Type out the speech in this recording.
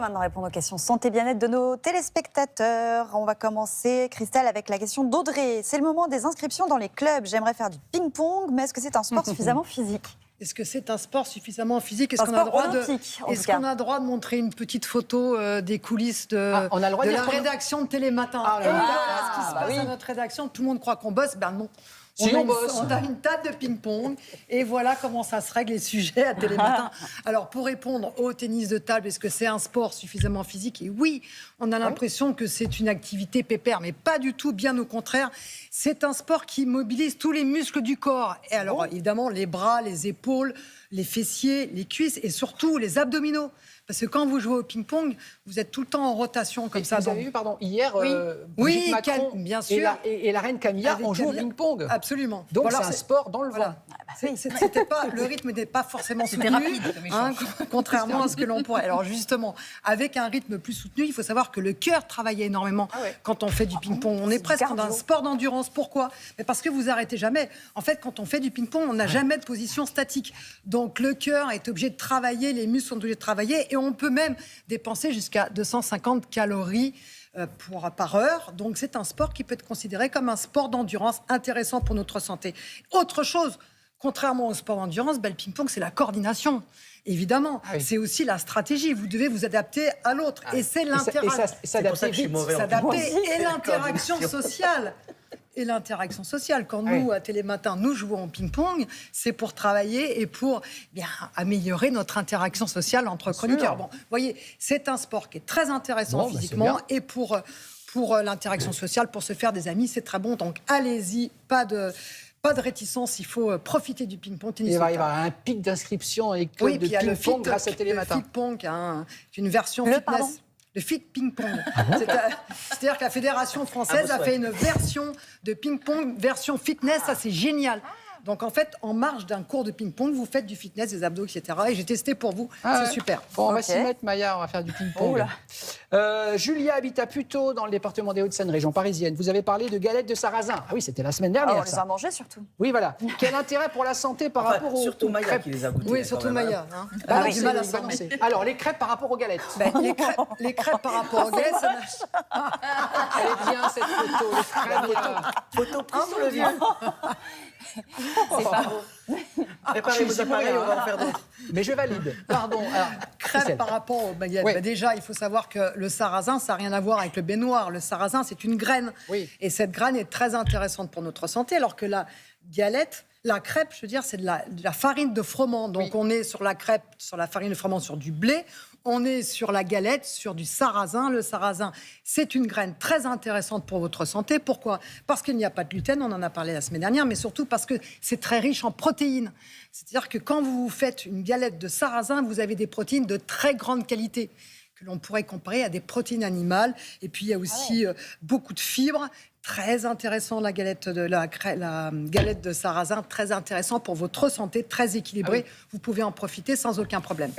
va maintenant répondre aux questions santé et bien-être de nos téléspectateurs. On va commencer, Christelle, avec la question d'Audrey. C'est le moment des inscriptions dans les clubs. J'aimerais faire du ping-pong, mais est-ce que c'est un sport suffisamment physique ? Est-ce que c'est un sport suffisamment physique? Est-ce qu'on a le droit de montrer une petite photo des coulisses de la rédaction de Télématin? Ah, ce qui se passe à notre rédaction, tout le monde croit qu'on bosse. Ben non. On a une table de ping-pong et voilà comment ça se règle les sujets à Télématin. Alors, pour répondre au tennis de table, est-ce que c'est un sport suffisamment physique? Et oui, on a l'impression que c'est une activité pépère, mais pas du tout, bien au contraire. C'est un sport qui mobilise tous les muscles du corps. Et alors, évidemment, les bras, les épaules, les fessiers, les cuisses et surtout les abdominaux. Parce que quand vous jouez au ping-pong, vous êtes tout le temps en rotation comme ça. Vous avez vu, hier, oui, Macron bien sûr. Et la reine Camilla ont joué au ping-pong. Absolument. Donc c'est un sport dans le vent. Le rythme n'est pas forcément soutenu, contrairement à ce que l'on pourrait. Alors justement, avec un rythme plus soutenu, il faut savoir que le cœur travaille énormément quand on fait du ping-pong. On est presque dans un sport d'endurance. Pourquoi? Mais parce que vous arrêtez jamais. En fait, quand on fait du ping-pong, on n'a jamais de position statique. Donc le cœur est obligé de travailler, les muscles sont obligés de travailler, et on peut même dépenser jusqu'à 250 calories par heure. Donc c'est un sport qui peut être considéré comme un sport d'endurance intéressant pour notre santé. Autre chose, contrairement au sport d'endurance, le ping-pong, c'est la coordination. Évidemment, c'est aussi la stratégie. Vous devez vous adapter à l'autre. Et c'est l'interaction. S'adapter et l'interaction sociale. Et l'interaction sociale. Quand nous, à Télématin, nous jouons au ping-pong, c'est pour travailler et pour améliorer notre interaction sociale entre chroniqueurs. Bon, vous voyez, c'est un sport qui est très intéressant physiquement et pour l'interaction sociale, pour se faire des amis, c'est très bon. Donc allez-y, pas de réticence, il faut profiter du ping-pong. Il va y avoir un pic d'inscription et club de ping-pong grâce à Télématin. Le ping-pong, une version fitness. Le fit ping-pong. C'est-à-dire que la Fédération française a fait une version de ping-pong, version fitness, ça c'est génial. Donc en fait, en marge d'un cours de ping-pong, vous faites du fitness, des abdos, etc. Et j'ai testé pour vous, c'est super. Bon, on va s'y mettre, Maya, on va faire du ping-pong. Julia habite à Puteaux, dans le département des Hauts-de-Seine, région parisienne. Vous avez parlé de galettes de sarrasin. Ah oui, c'était la semaine dernière. On les a mangées surtout. Oui, voilà. Quel intérêt pour la santé par rapport aux surtout Maya crêpes qui les a goûtées. Oui, surtout Maya. Du mal à se prononcer. Alors, les crêpes par rapport aux galettes. Les crêpes par rapport aux galettes, ça Elle est bien cette photo. Les crêpes. Photo prise sur le vif. C'est pas beau. Préparez-vous appareils, on va en faire d'autres. Mais je valide. Pardon. Alors, crêpes par rapport aux baguettes. Déjà, il faut savoir que le sarrasin, ça n'a rien à voir avec le baignoire. Le sarrasin, c'est une graine. Et cette graine est très intéressante pour notre santé, alors que la galette, la crêpe, je veux dire, c'est de la farine de froment. Donc, on est sur la crêpe, sur la farine de froment, sur du blé. On est sur la galette, sur du sarrasin. Le sarrasin, c'est une graine très intéressante pour votre santé. Pourquoi? Parce qu'il n'y a pas de gluten, on en a parlé la semaine dernière, mais surtout parce que c'est très riche en protéines. C'est-à-dire que quand vous faites une galette de sarrasin, vous avez des protéines de très grande qualité que l'on pourrait comparer à des protéines animales. Et puis, il y a aussi beaucoup de fibres. Très intéressant, la galette de sarrasin, très intéressant pour votre santé, très équilibrée. Vous pouvez en profiter sans aucun problème.